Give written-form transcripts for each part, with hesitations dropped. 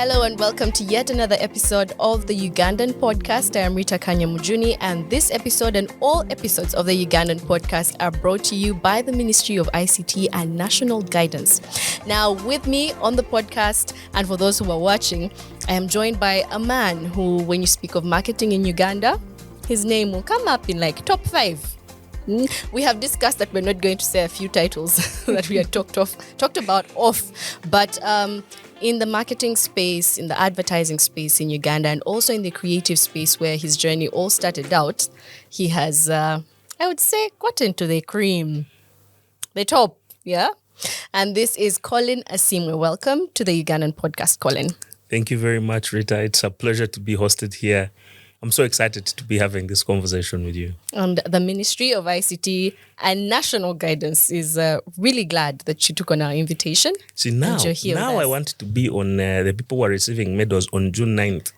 Hello and welcome to yet another episode of the Ugandan Podcast. I am Rita Kanyamujuni, and this episode and all episodes of the Ugandan Podcast are brought to you by the Ministry of ICT and National Guidance. Now, with me on the podcast, and for those who are watching, I am joined by a man who, when you speak of marketing in Uganda, his name will come up in like top 5. We have discussed that we're not going to say a few titles that we had talked about, but in the marketing space, in the advertising space in Uganda, and also in the creative space where his journey all started out, he has, I would say, gotten to the cream, the top, yeah? And this is Colin Asiimwe. Welcome to the Ugandan Podcast, Colin. Thank you very much, Rita. It's a pleasure to be hosted here. I'm so excited to be having this conversation with you. And the Ministry of ICT and National Guidance is really glad that you took on our invitation. See, now I want to be on the people who are receiving medals on June 9th.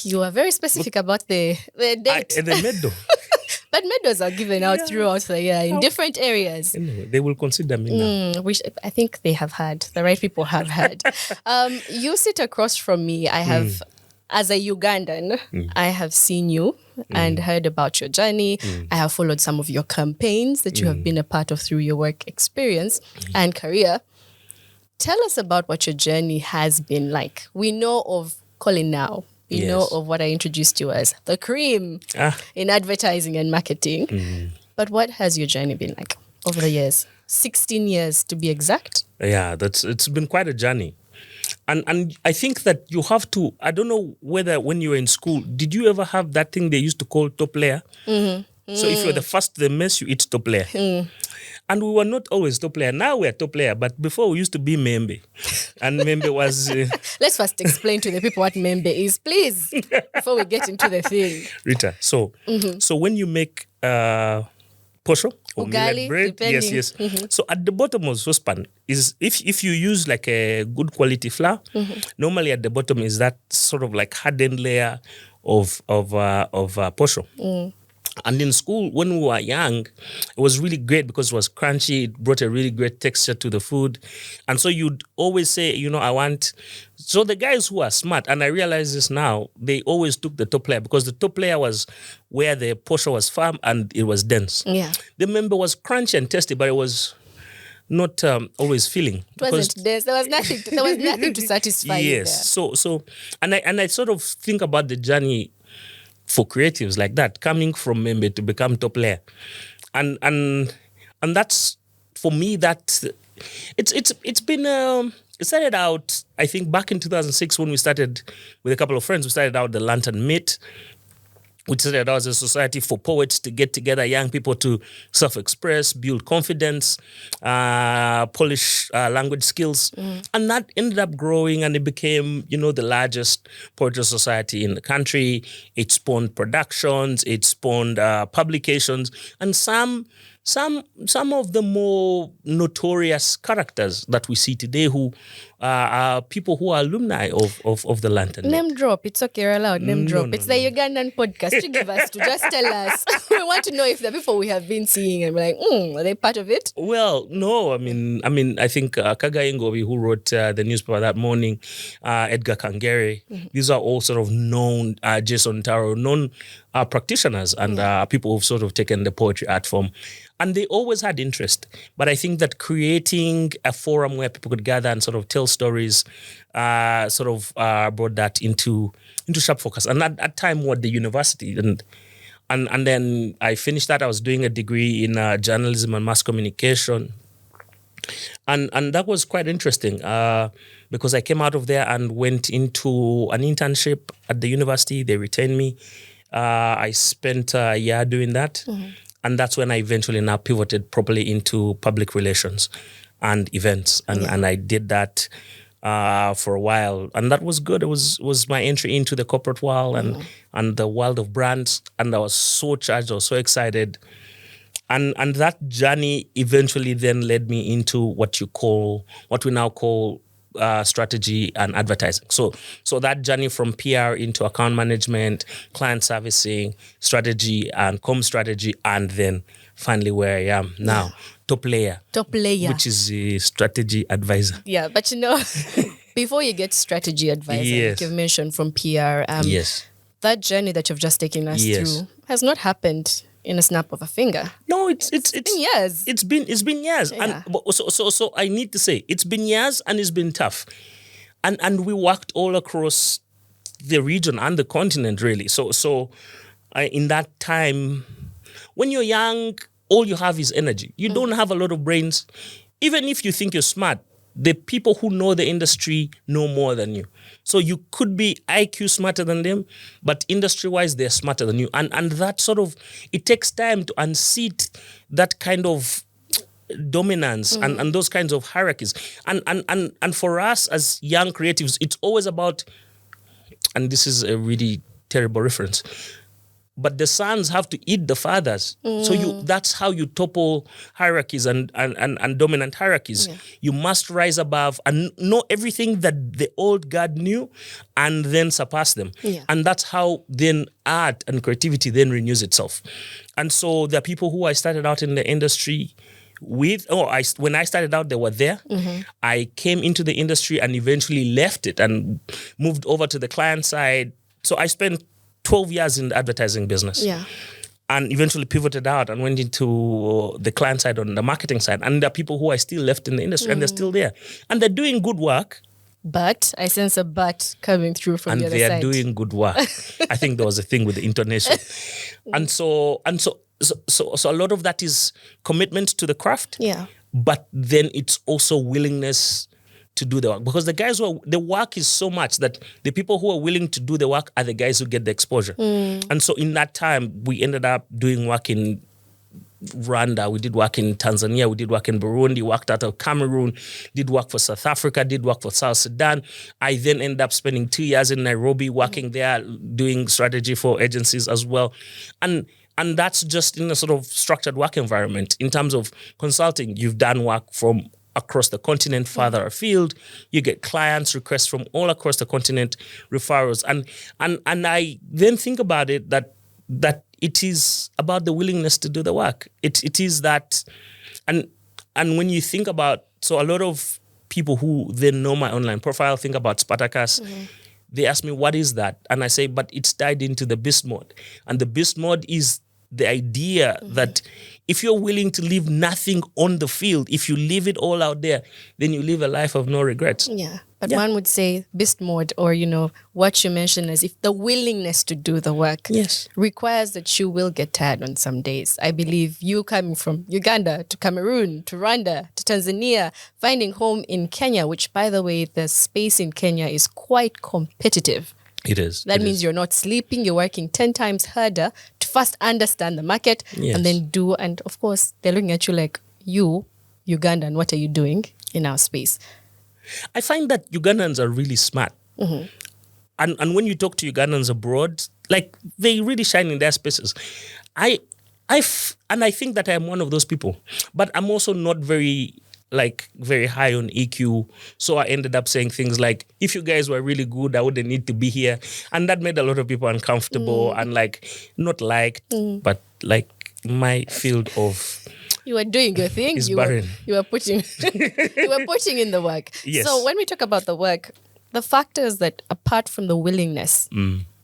You are very specific about the date. The medal. But medals are given out throughout the year in different areas. Anyway, they will consider me now. Which I think they have had. The right people have had. You sit across from me. I have... As a Ugandan, I have seen you and heard about your journey. I have followed some of your campaigns that you have been a part of through your work experience and career. Tell us about what your journey has been like. We know of Colin now. We know of what I introduced you as, the cream in advertising and marketing. But what has your journey been like over the years? 16 years to be exact. Yeah, it's been quite a journey. And I think that you have to, I don't know whether when you were in school, did you ever have that thing they used to call top layer? So if you're the first to the mess, you eat top layer. And we were not always top layer. Now we're top layer, but before we used to be membe. And membe was... Let's first explain to the people what membe is, please, before we get into the thing. Rita, so when you make... posho or ugali, millet bread. Depending. Yes. So at the bottom of saucepan is if you use like a good quality flour, normally at the bottom is that sort of like hardened layer of posho. And in school, when we were young, it was really great because it was crunchy. It brought a really great texture to the food. And so you'd always say, I want... So the guys who are smart, and I realize this now, they always took the top layer because the top layer was where the posho was firm and it was dense. Yeah. The member was crunchy and tasty, but it was not always filling. It wasn't dense. There was nothing to satisfy you there. Yes. So and I sort of think about the journey for creatives like that, coming from member to become top layer. And that's, for me, that it's been... It started out, I think, back in 2006 when we started with a couple of friends. We started out the Lantern Meet. We started out as a society for poets to get together, young people to self-express, build confidence, polish language skills. And that ended up growing, and it became, the largest poetry society in the country. It spawned productions, it spawned publications, and some of the more notorious characters that we see today who are people who are alumni of the Lantern. Name drop. It's okay, you're allowed. Name drop. It's the Ugandan Podcast. You give us to just tell us. We want to know if the people we have been seeing and we're like, are they part of it? Well, no. I mean, I think Kaga Ngobi, who wrote the newspaper that morning, Edgar Kangere, these are all sort of known, Jason Taro, known practitioners and people who've sort of taken the poetry art form. And they always had interest. But I think that creating a forum where people could gather and sort of tell stories brought that into sharp focus. And at that time, what the university, and then I finished that. I was doing a degree in journalism and mass communication. And that was quite interesting because I came out of there and went into an internship at the university. They retained me. I spent a year doing that. And that's when I eventually now pivoted properly into public relations and events. And I did that for a while. And that was good. It was my entry into the corporate world and the world of brands. And I was so charged. I was so excited. And that journey eventually then led me into what we now call strategy and advertising. So that journey from PR into account management, client servicing, strategy and comm strategy, and then finally where I am now, top layer, which is a strategy advisor. Yeah, but Before you get strategy advice, Yes. like you've mentioned from PR, Yes. that journey that you've just taken us Yes. through has not happened in a snap of a finger. No, it's been years. It's been years, Yeah. so I need to say it's been years and it's been tough, and we worked all across the region and the continent really. So in that time, when you're young, all you have is energy. You don't have a lot of brains. Even if you think you're smart, the people who know the industry know more than you. So you could be IQ smarter than them, but industry-wise, they're smarter than you. And that sort of, it takes time to unseat that kind of dominance and those kinds of hierarchies. And for us as young creatives, it's always about, and this is a really terrible reference, but the sons have to eat the fathers. So that's how you topple hierarchies and dominant hierarchies. Yeah. You must rise above and know everything that the old guard knew and then surpass them. Yeah. And that's how then art and creativity then renews itself. And so the people who I started out in the industry with, when I started out, they were there. I came into the industry and eventually left it and moved over to the client side. So I spent 12 years in the advertising business. Yeah. And eventually pivoted out and went into the client side on the marketing side. And there are people who I still left in the industry and they're still there. And they're doing good work. But I sense a but coming through from And the other they're side. doing good work. I think there was a thing with the intonation. So a lot of that is commitment to the craft. Yeah. But then it's also willingness to do the work, because the guys the work is so much that the people who are willing to do the work are the guys who get the exposure. And so in that time, we ended up doing work in Rwanda, we did work in Tanzania, we did work in Burundi, worked out of Cameroon, did work for South Africa, did work for South Sudan. I then ended up spending 2 years in Nairobi working there, doing strategy for agencies as well. And that's just in a sort of structured work environment. In terms of consulting, you've done work from across the continent, farther afield. You get clients, requests from all across the continent, referrals. And I then think about it that it is about the willingness to do the work. It is that, and when you think about, so a lot of people who then know my online profile think about Spartacus. They ask me, what is that? And I say, but it's tied into the beast mode. And the beast mode is the idea that if you're willing to leave nothing on the field, if you leave it all out there, then you live a life of no regrets. Yeah. But one would say beast mode, or, what you mentioned as if the willingness to do the work requires that you will get tired on some days. I believe you coming from Uganda to Cameroon to Rwanda to Tanzania, finding home in Kenya, which, by the way, the space in Kenya is quite competitive. It is. That means you're not sleeping, you're working 10 times harder to first understand the market and then do. And of course, they're looking at you like, you, Ugandan, what are you doing in our space? I find that Ugandans are really smart. And when you talk to Ugandans abroad, like, they really shine in their spaces. I think that I'm one of those people. But I'm also not very high on EQ. So I ended up saying things like, if you guys were really good, I wouldn't need to be here. And that made a lot of people uncomfortable and not liked, but my field of... You were doing your thing. It's barren. You were putting in the work. Yes. So when we talk about the work, the factors that, apart from the willingness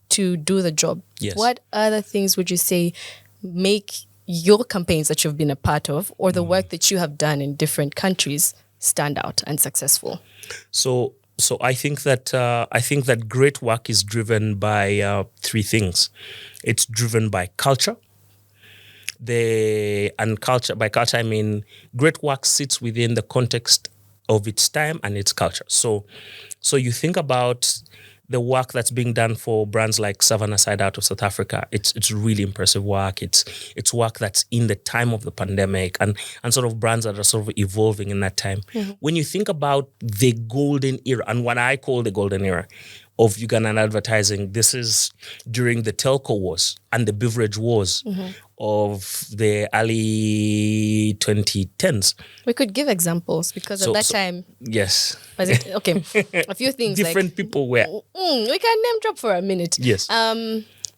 to do the job, what other things would you say make your campaigns that you've been a part of, or the work that you have done in different countries, stand out and successful? So I think that great work is driven by three things. It's driven by culture. By culture I mean great work sits within the context of its time and its culture. So you think about the work that's being done for brands like Savannah Side out of South Africa. It's really impressive work. It's work that's in the time of the pandemic and sort of brands that are sort of evolving in that time. When you think about the golden era, and what I call the golden era of Ugandan advertising, this is during the telco wars and the beverage wars of the early 2010s. We could give examples, because at that time... Yes. Was it, okay, a few things. Different people were. We can name drop for a minute. Yes.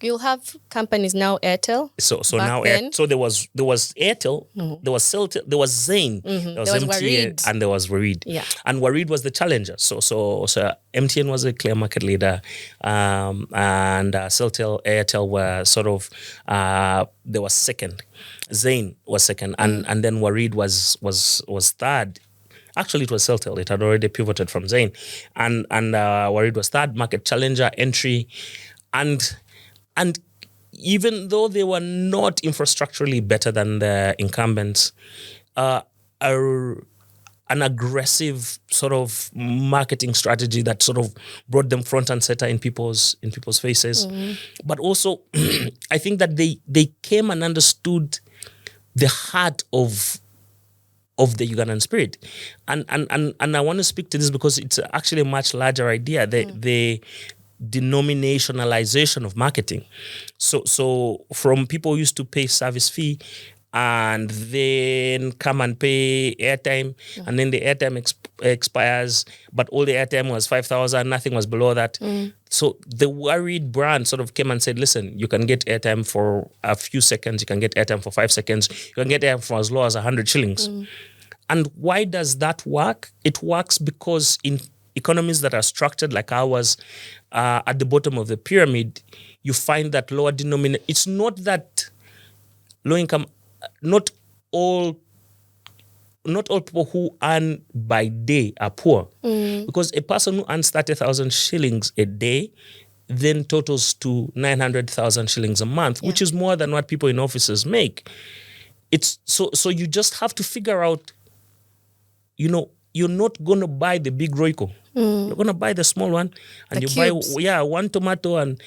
you'll have companies now, Airtel. So back now then. so there was Airtel, there was Celtel, there was Zain, there was MTN, Warid. and there was Warid. Yeah. And Warid was the challenger. So MTN was a clear market leader, and Celtel, Airtel were sort of they was second. Zain was second, and then Warid was third. Actually, it was Celtel. It had already pivoted from Zain, and Warid was third, market challenger, entry, and even though they were not infrastructurally better than the incumbents, an aggressive sort of marketing strategy that sort of brought them front and center in people's faces. But also, I think that they came and understood the heart of the Ugandan spirit, and I want to speak to this because it's actually a much larger idea. The denominationalization of marketing. So from people who used to pay service fee and then come and pay airtime, and then the airtime expires, but all the airtime was 5,000, nothing was below that. So the Warid brand sort of came and said, listen, you can get airtime for a few seconds, you can get airtime for 5 seconds, you can get airtime for as low as 100 shillings. And why does that work? It works because in economies that are structured like ours, at the bottom of the pyramid, you find that lower denominator. It's not that low income, not all people who earn by day are poor. Because a person who earns 30,000 shillings a day then totals to 900,000 shillings a month, which is more than what people in offices make. It's so you just have to figure out, you're not going to buy the big Royco. You're going to buy the small one, and The you cubes. buy one tomato, and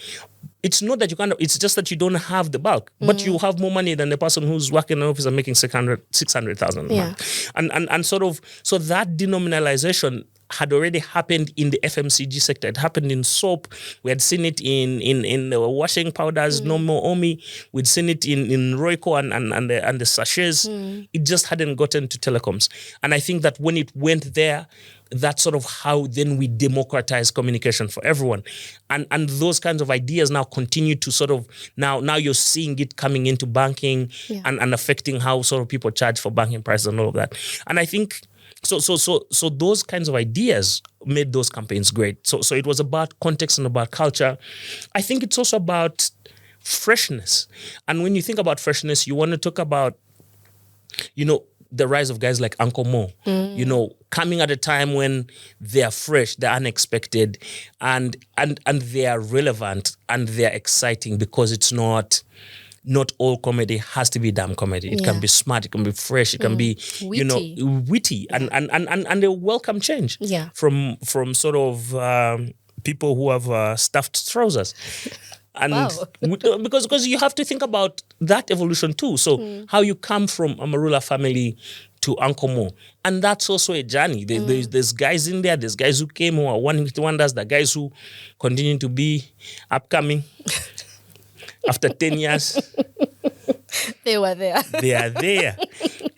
it's not that you can't. It's just that you don't have the bulk, but you have more money than the person who's working in an office and making 600,000 a month. And sort of so that denominalization had already happened in the FMCG sector. It happened in soap. We had seen it in the washing powders, No More Omi. We'd seen it in Royco and the sachets. It just hadn't gotten to telecoms. And I think that when it went there, that's sort of how then we democratize communication for everyone. And those kinds of ideas now continue to sort of, now you're seeing it coming into banking and affecting how sort of people charge for banking prices and all of that. And I think So those kinds of ideas made those campaigns great. So it was about context and about culture. I think it's also about freshness. And when you think about freshness, you want to talk about, the rise of guys like Uncle Mo, coming at a time when they are fresh, they're unexpected, and they are relevant and they're exciting because it's not all comedy has to be damn comedy. It can be smart, it can be fresh, it can be witty and a welcome change from sort of people who have stuffed trousers. And because you have to think about that evolution too. So how you come from a Marula family to Uncle Mo. And that's also a journey. There's guys in there, there's guys who came who are one-hit wonders, the guys who continue to be upcoming after 10 years. They were there. They are there.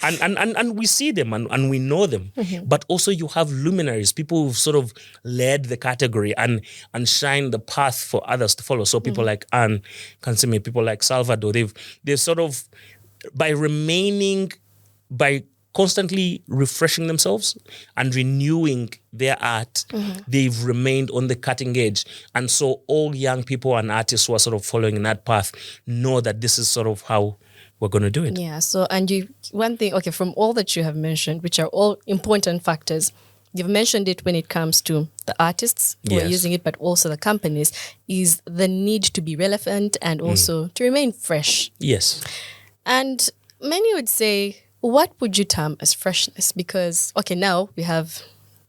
And we see them and we know them. But also you have luminaries, people who've sort of led the category and shine the path for others to follow. So people like Anne Kansime, people like Salvador, they've sort of, by constantly refreshing themselves and renewing their art, they've remained on the cutting edge. And so all young people and artists who are sort of following in that path know that this is sort of how we're going to do it. Yeah. So, one thing, from all that you have mentioned, which are all important factors, you've mentioned it when it comes to the artists who are using it, but also the companies, is the need to be relevant and also to remain fresh. Yes. And many would say, what would you term as freshness? Because, now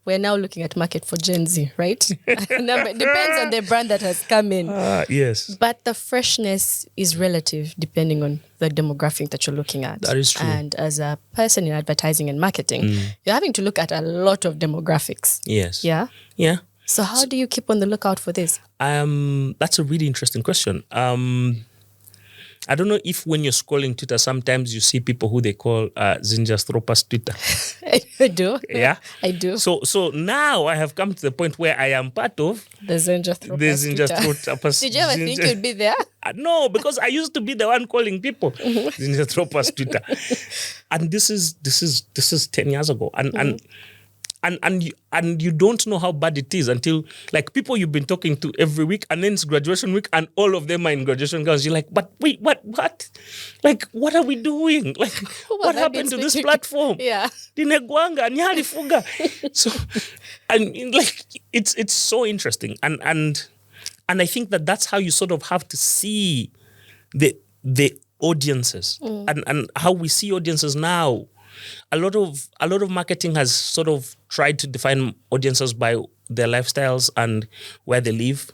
we're now looking at market for Gen Z, right? It depends on the brand that has come in. Yes. But the freshness is relative depending on the demographic that you're looking at. That is true. And as a person in advertising and marketing, you're having to look at a lot of demographics. Yes. Yeah? Yeah. So how do you keep on the lookout for this? That's a really interesting question. I don't know if when you're scrolling Twitter, sometimes you see people who they call Zinjastropas Twitter. I do. Yeah? I do. So now I have come to the point where I am part of the Zinjastropas Twitter. Zinjastropas. Did you ever think you'd be there? No, because I used to be the one calling people in the Tropas Twitter. And this is 10 years ago. And you don't know how bad it is until, like, people you've been talking to every week, and then it's graduation week and all of them are in graduation gowns. You're like, but wait, what? Like, what are we doing? Like, what happened to this platform? Yeah. Dinegwanga, nyalifuga. So, and like, it's so interesting. And I think that's how you sort of have to see the audiences and how we see audiences now. A lot of marketing has sort of tried to define audiences by their lifestyles and where they live.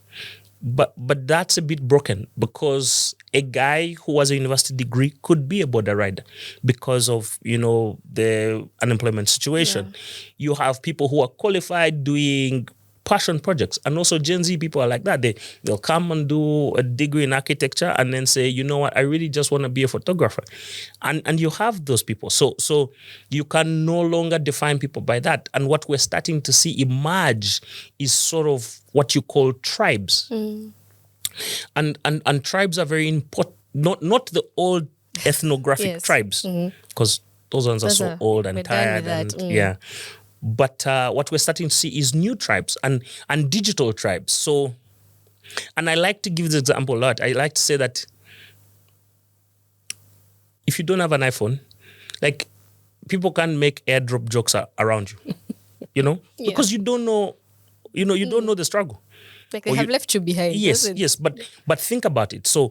But that's a bit broken, because a guy who has a university degree could be a border rider because of, the unemployment situation. Yeah. You have people who are qualified doing passion projects, and also Gen Z people are like that. They'll come and do a degree in architecture and then say, you know what, I really just want to be a photographer, and you have those people. So you can no longer define people by that. And what we're starting to see emerge is sort of what you call tribes, and tribes are very important. Not the old ethnographic tribes, because those ones are so old and tired and But what we're starting to see is new tribes and digital tribes. So, and I like to give this example a lot. I like to say that if you don't have an iPhone, like, people can make airdrop jokes around you, because you don't know, you don't know the struggle. Like, they have left you behind. Yes. But think about it. So,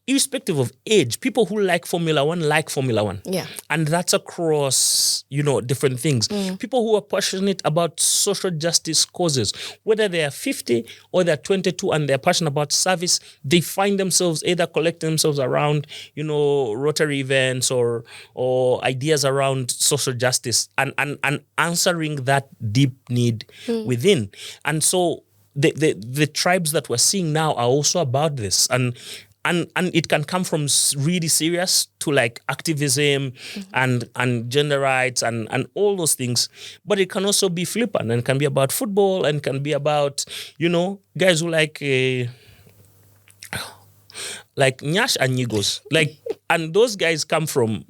irrespective of age, people who like Formula One like Formula One. Yeah. And that's across, different things. People who are passionate about social justice causes, whether they are 50 or they're 22 and they're passionate about service, they find themselves either collecting themselves around, Rotary events or ideas around social justice and answering that deep need within. And so the tribes that we're seeing now are also about this. And it can come from really serious to like activism and gender rights and all those things. But it can also be flippant and can be about football and can be about, guys who like Nyash and Nyigos. And those guys come from,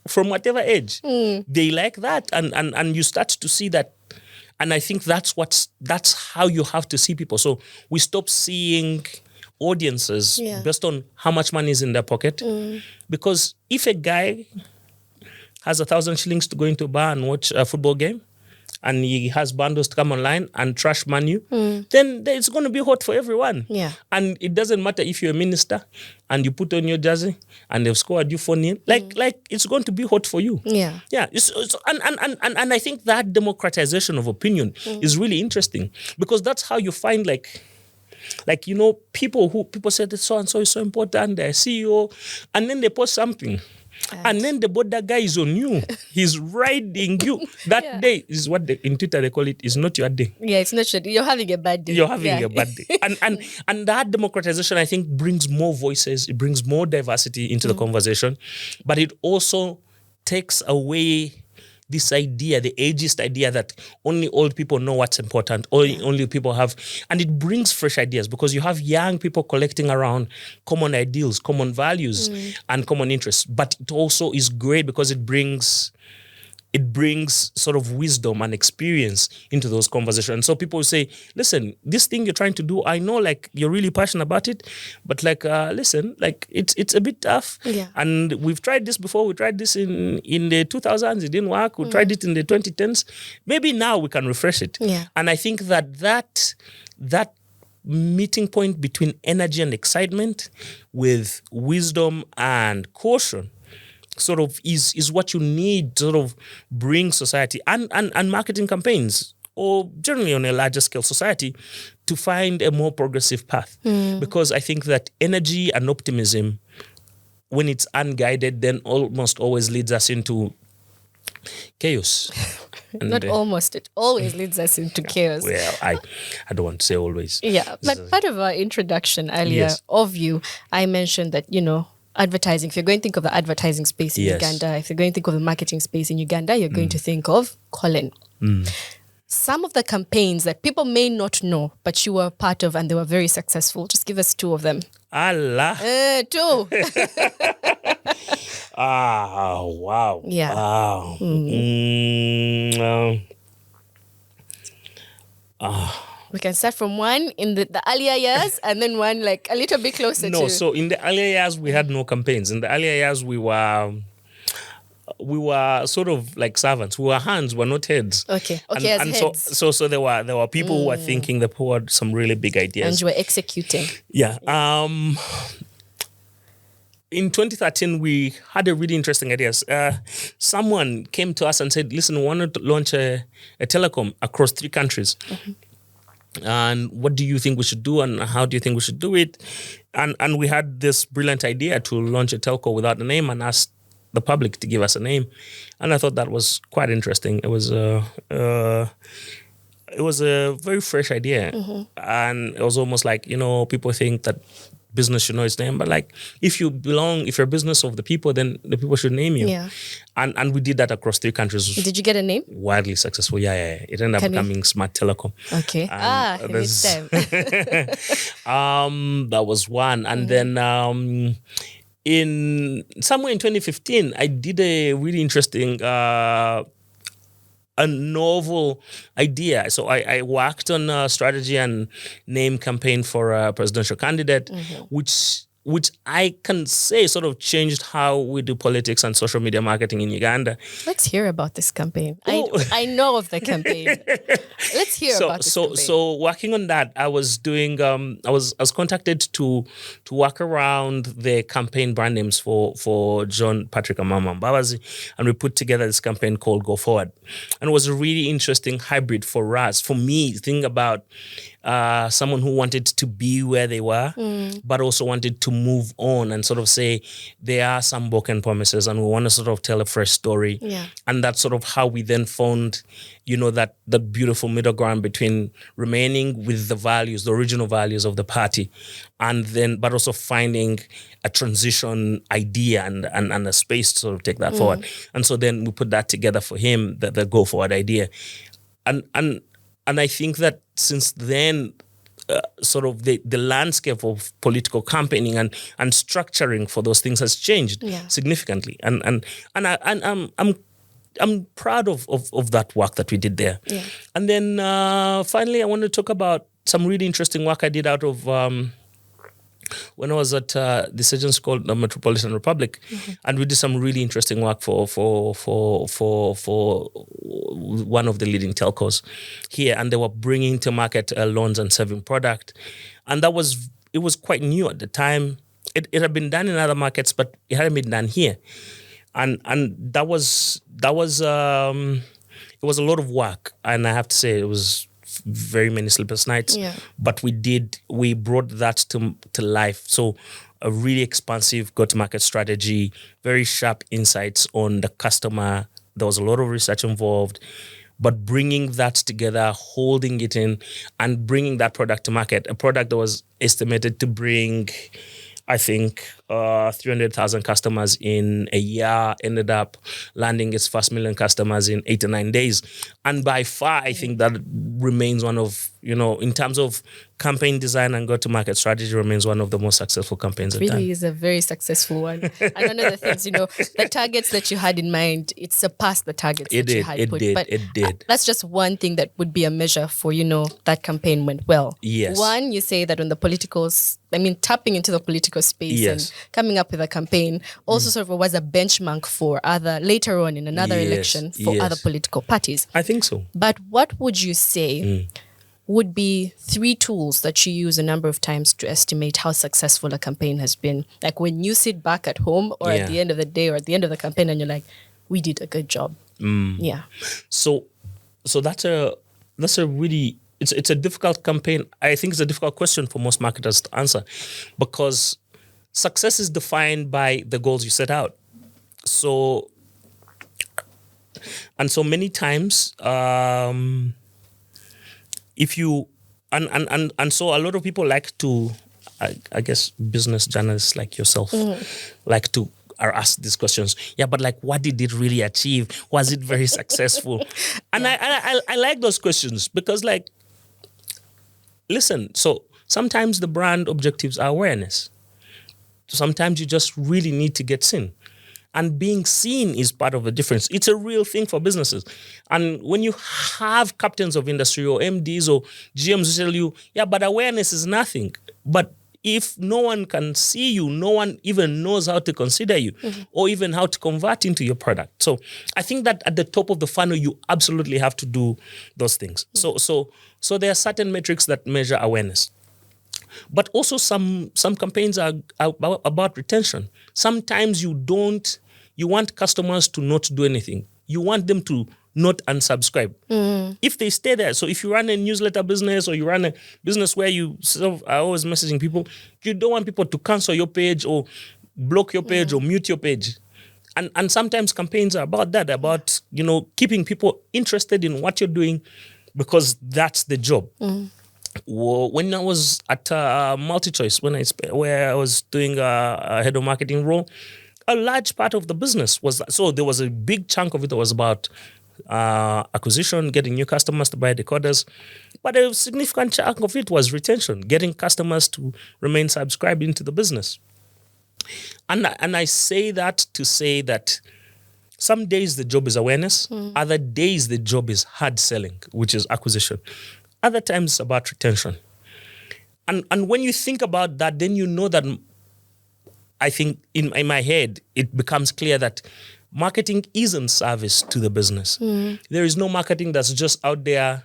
from whatever age. They like that. And you start to see that. And I think that's how you have to see people. So we stop seeing audiences based on how much money is in their pocket. Because if a guy has 1,000 shillings to go into a bar and watch a football game, and he has bundles to come online and trash Manu, then it's going to be hot for everyone. Yeah. And it doesn't matter if you're a minister and you put on your jersey and they've scored you 4-0, like it's going to be hot for you. Yeah. Yeah. And I think that democratization of opinion is really interesting, because that's how you find people say that so-and-so is so important, they're CEO, and then they post something. And then the border guy is on you. He's riding you. That day is what in Twitter they call it, is not your day. Yeah, it's not your day. You're having a bad day. You're having a bad day. And that democratization, I think, brings more voices. It brings more diversity into the conversation. But it also takes away this idea, the ageist idea that only old people know what's important, only people have, and it brings fresh ideas, because you have young people collecting around common ideals, common values, and common interests. But it also is great because it brings sort of wisdom and experience into those conversations. So people say, listen, this thing you're trying to do, I know you're really passionate about it, but listen, it's a bit tough. Yeah. And we've tried this before. We tried this in the 2000s. It didn't work. We tried it in the 2010s. Maybe now we can refresh it. Yeah. And I think that meeting point between energy and excitement with wisdom and caution sort of is what you need to sort of bring society and marketing campaigns, or generally on a larger scale society, to find a more progressive path. Because I think that energy and optimism, when it's unguided, then almost always leads us into chaos. Not almost, it always leads us into chaos. Well, I don't want to say always. Yeah, but part of our introduction earlier of you, I mentioned that, advertising, if you're going to think of the advertising space in Uganda, if you're going to think of the marketing space in Uganda, you're going to think of Colin. some of the campaigns that people may not know, but you were a part of and they were very successful. Just give us 2 of them. Allah. 2. Wow. Yeah. Wow. We can start from one in the earlier years and then one like a little bit closer to... No, so in the earlier years, we had no campaigns. In the earlier years, we were sort of like servants. We were hands, we were not heads. Okay, and heads. So there were people who were thinking, the who had some really big ideas. And you were executing. Yeah. In 2013, we had a really interesting idea. Someone came to us and said, listen, we wanted to launch a telecom across 3 countries. And what do you think we should do and how do you think we should do it? And we had this brilliant idea to launch a telco without a name and asked the public to give us a name. And I thought that was quite interesting. It was a very fresh idea. And it was almost like, people think that business should know its name, but like if you're a business of the people, then the people should name you. Yeah. And we did that across 3 countries. Did you get a name? Widely successful. Yeah. It ended up becoming Smart Telecom. Okay. Next time. That was one. And then somewhere in 2015, I did a really interesting a novel idea. So I worked on a strategy and name campaign for a presidential candidate, which I can say sort of changed how we do politics and social media marketing in Uganda. Let's hear about this campaign. I know of the campaign. Let's hear about this campaign. So working on that, I was doing. I was contacted to work around the campaign brand names for John Patrick Amama Mbabazi, and we put together this campaign called Go Forward, and it was a really interesting hybrid for us. For me, think about someone who wanted to be where they were, but also wanted to move on and sort of say there are some broken promises and we want to sort of tell a fresh story. Yeah. And that's sort of how we then found, that beautiful middle ground between remaining with the values, the original values of the party, and then, but also finding a transition idea and a space to sort of take that forward. And so then we put that together for him, the Go Forward idea. And I think that since then, sort of the landscape of political campaigning and structuring for those things has changed significantly. And I'm proud of that work that we did there. Yeah. And then finally, I want to talk about some really interesting work I did out of when I was at this agency called the Metropolitan Republic, and we did some really interesting work for one of the leading telcos here, and they were bringing to market a loans and saving product, and it was quite new at the time. It had been done in other markets, but it hadn't been done here, and that was it was a lot of work, and I have to say it was very many sleepless nights, but we brought that to life. So a really expansive go-to-market strategy, very sharp insights on the customer. There was a lot of research involved, but bringing that together, holding it in, and bringing that product to market, a product that was estimated to bring, I think, 300,000 customers in a year, ended up landing its first million customers in 8 to 9 days. And by far, I think that remains one of, in terms of campaign design and go-to-market strategy, remains one of the most successful campaigns I've done. Really is a very successful one. And one of the things, the targets that you had in mind, it surpassed the targets you had put. It did. That's just one thing that would be a measure for, that campaign went well. Yes. One, you say that when the tapping into the political space and coming up with a campaign also sort of was a benchmark for later on in another election for other political parties. I think so. But what would you say would be 3 tools that you use a number of times to estimate how successful a campaign has been? Like when you sit back at home or at the end of the day or at the end of the campaign and you're like, we did a good job. Yeah. So that's a really, it's a difficult campaign. I think it's a difficult question for most marketers to answer, because success is defined by the goals you set out. So many times, if you and so a lot of people like to, I guess business journalists like yourself like to are asked these questions. Yeah, but like, what did it really achieve? Was it very successful? And I like those questions because, like, listen, so sometimes the brand objectives are awareness. Sometimes you just really need to get seen. And being seen is part of the difference. It's a real thing for businesses. And when you have captains of industry or MDs or GMs who tell you, yeah, but awareness is nothing. But if no one can see you, no one even knows how to consider you or even how to convert into your product. So I think that at the top of the funnel, you absolutely have to do those things. So there are certain metrics that measure awareness. But also some campaigns are about retention. Sometimes you want customers to not do anything. You want them to not unsubscribe. If they stay there, so if you run a newsletter business or you run a business where you sort of are always messaging people, you don't want people to cancel your page or block your page or mute your page. And sometimes campaigns are about that, about, keeping people interested in what you're doing because that's the job. When I was at MultiChoice, where I was doing a head of marketing role, a large part of the business was that. So there was a big chunk of it that was about acquisition, getting new customers to buy decoders. But a significant chunk of it was retention, getting customers to remain subscribed into the business. And I say that to say that some days the job is awareness, other days the job is hard selling, which is acquisition. Other times it's about retention. And when you think about that, then you know that I think in my head, it becomes clear that marketing isn't service to the business. There is no marketing that's just out there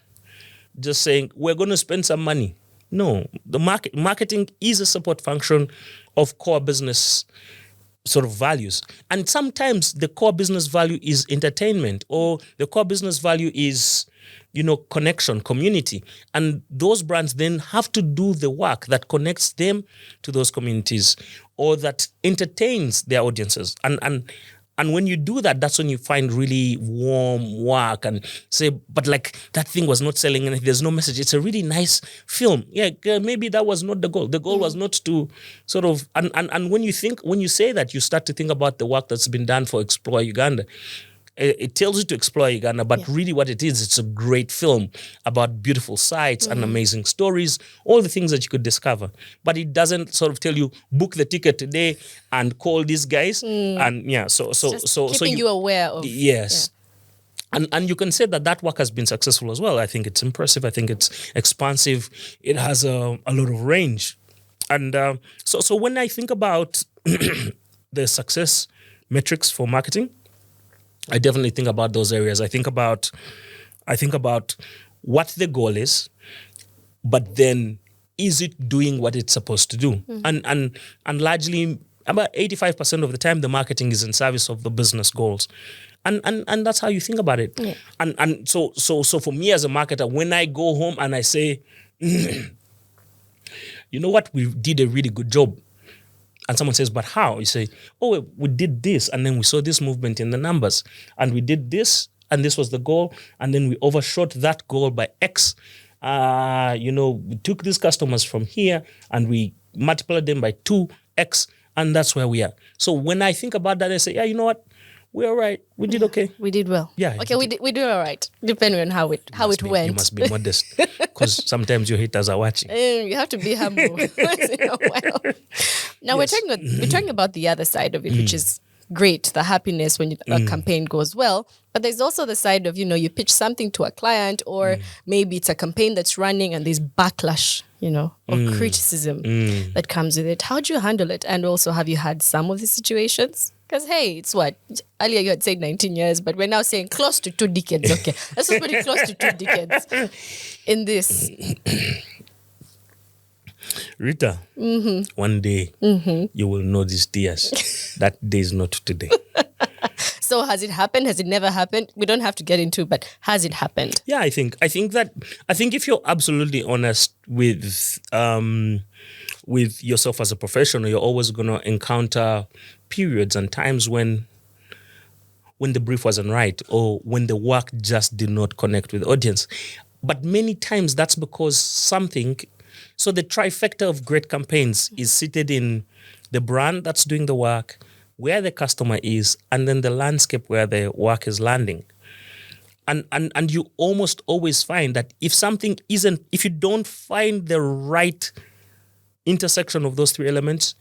just saying, we're going to spend some money. No, the marketing is a support function of core business sort of values. And sometimes the core business value is entertainment, or the core business value is, connection, community. And those brands then have to do the work that connects them to those communities or that entertains their audiences. And when you do that, that's when you find really warm work and say, but like that thing was not selling and there's no message. It's a really nice film. Yeah, maybe that was not the goal. The goal was not to sort of, and when you say that, you start to think about the work that's been done for Explore Uganda. It tells you to explore Uganda, but really what it is, it's a great film about beautiful sights and amazing stories, all the things that you could discover. But it doesn't sort of tell you, book the ticket today and call these guys. And so keeping you aware of. Yes. Yeah. And you can say that work has been successful as well. I think it's impressive. I think it's expansive. It has a lot of range. And so when I think about the success metrics for marketing, I definitely think about those areas. I think about what the goal is, but then is it doing what it's supposed to do? And largely about 85% of the time the marketing is in service of the business goals. And that's how you think about it. Yeah. And so for me as a marketer, when I go home and I say, you know what, we did a really good job. And someone says, but how? You say, oh, we did this, and then we saw this movement in the numbers, and we did this, and this was the goal, and then we overshot that goal by X. We took these customers from here, and we multiplied them by 2X, and that's where we are. So when I think about that, I say, yeah, you know what? We're all right. We did okay. We did well. Yeah. Okay, we did all right, depending on how it went. You must be modest, because sometimes your haters are watching. You have to be humble. Now we're talking about the other side of it, which is great, the happiness when a campaign goes well. But there's also the side of, you pitch something to a client, or maybe it's a campaign that's running and there's backlash, or criticism that comes with it. How do you handle it? And also, have you had some of these situations? Because, hey, it's what? Earlier you had said 19 years, but we're now saying close to 2 decades. Okay, let's just put it close to 2 decades in this. Rita, one day you will know these tears. That day is not today. So has it happened? Has it never happened? We don't have to get into it, but has it happened? Yeah, I think if you're absolutely honest with yourself as a professional, you're always going to encounter periods and times when the brief wasn't right, or when the work just did not connect with the audience. But many times that's because so the trifecta of great campaigns is seated in the brand that's doing the work, where the customer is, and then the landscape where the work is landing. And you almost always find that if you don't find the right intersection of those three elements,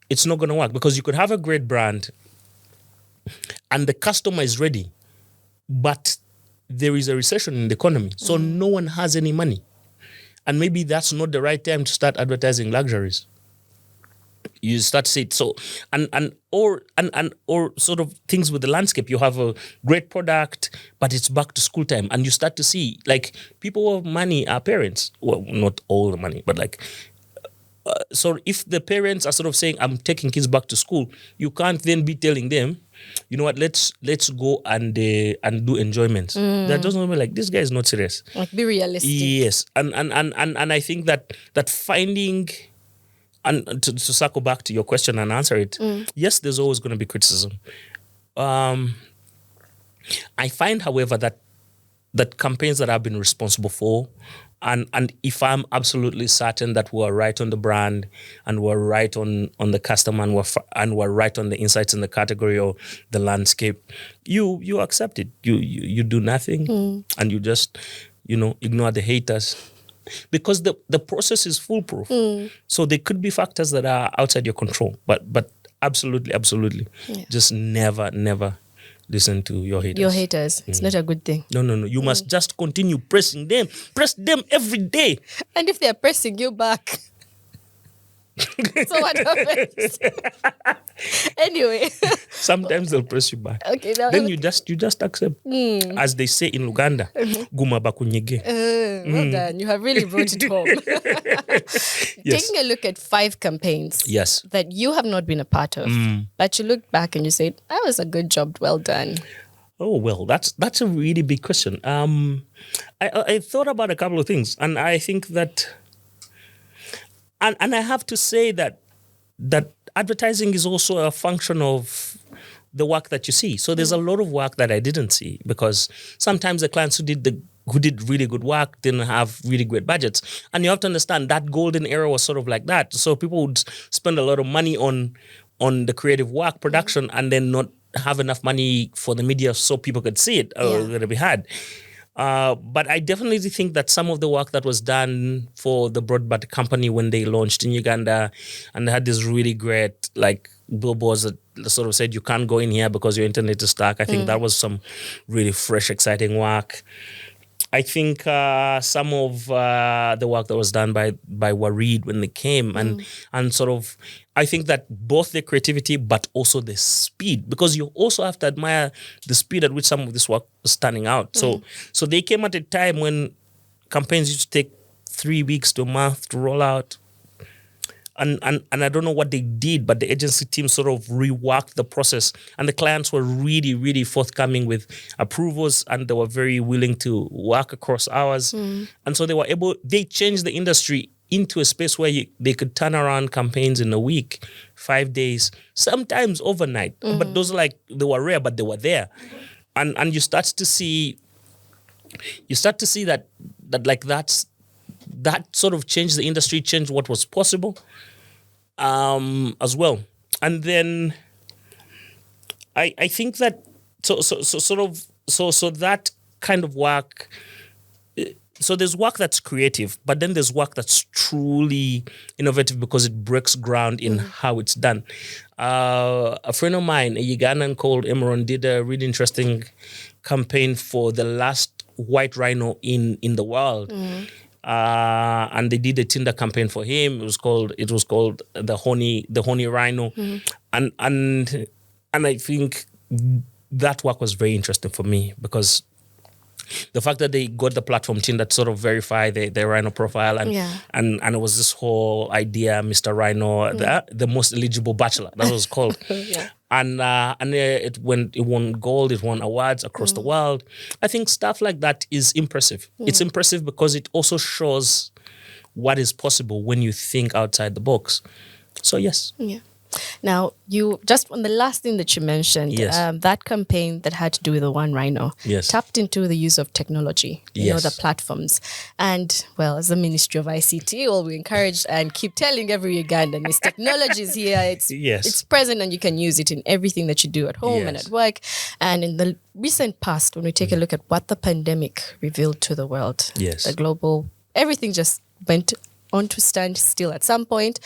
it's not going to work, because you could have a great brand and the customer is ready, but there is a recession in the economy, so no one has any money. And maybe that's not the right time to start advertising luxuries. You start to see it. So or sort of things with the landscape. You have a great product, but it's back to school time, and you start to see like people with money are parents. Well, not all the money, but like. So if the parents are sort of saying, I'm taking kids back to school, you can't then be telling them, you know what, let's go and do enjoyment. They're just not like, this guy is not serious. Like, be realistic. Yes. And I think that finding, and to circle back to your question and answer it, yes, there's always going to be criticism. I find, however, that campaigns that I've been responsible for, and if I'm absolutely certain that we're right on the brand and we're right on the customer and we're right on the insights in the category or the landscape, you accept it. You do nothing and you just, ignore the haters. Because the process is foolproof. So there could be factors that are outside your control. But absolutely. Yeah. Just never listen to your haters. Your haters. It's not a good thing. No. You must just continue pressing them. Press them every day. And if they're pressing you back, so what happens? Anyway. Sometimes they'll press you back. Okay. Then you just accept. As they say in Uganda, guma bakunyege. Well done. You have really brought it home. Yes. Taking a look at 5 campaigns that you have not been a part of, but you look back and you say, that was a good job, well done. Oh, well, that's a really big question. I thought about a couple of things, and I think that, and I have to say that advertising is also a function of the work that you see. So there's a lot of work that I didn't see, because sometimes the clients who did really good work didn't have really great budgets. And you have to understand that golden era was sort of like that. So people would spend a lot of money on the creative work production and then not have enough money for the media so people could see it or that we had. But I definitely think that some of the work that was done for the broadband company when they launched in Uganda, and they had this really great like billboards that sort of said you can't go in here because your internet is stuck. I think that was some really fresh, exciting work. I think some of the work that was done by Warid when they came and sort of, I think that both the creativity but also the speed, because you also have to admire the speed at which some of this work was standing out. So they came at a time when campaigns used to take 3 weeks to a month to roll out. And I don't know what they did, but the agency team sort of reworked the process, and the clients were really, really forthcoming with approvals, and they were very willing to work across hours. And so they changed the industry into a space where they could turn around campaigns in a week, 5 days, sometimes overnight. But those they were rare, but they were there. And you start to see that sort of changed the industry, changed what was possible. As well. And then I think that so that kind of work, so there's work that's creative, but then there's work that's truly innovative because it breaks ground in how it's done. A friend of mine, a Ugandan called Emeron, did a really interesting campaign for the last white rhino in the world. And they did a Tinder campaign for him. It was called the Honey Rhino, and I think that work was very interesting for me, because the fact that they got the platform Tinder to sort of verify the rhino profile, and it was this whole idea, Mr. Rhino, the most eligible bachelor, that was called. And it won gold, it won awards across the world. I think stuff like that is impressive. It's impressive because it also shows what is possible when you think outside the box. So yes. Yeah. Now, you just on the last thing that you mentioned, Yes. that campaign that had to do with the One Rhino, Yes. tapped into the use of technology, you know, Yes. the platforms. And, well, as the Ministry of ICT, all we encourage and keep telling every Ugandan is technology is here, Yes. it's present, and you can use it in everything that you do at home and Yes. at work. And in the recent past, when we take a look at what the pandemic revealed to the world, Yes. the global, everything just went on to stand still at some point.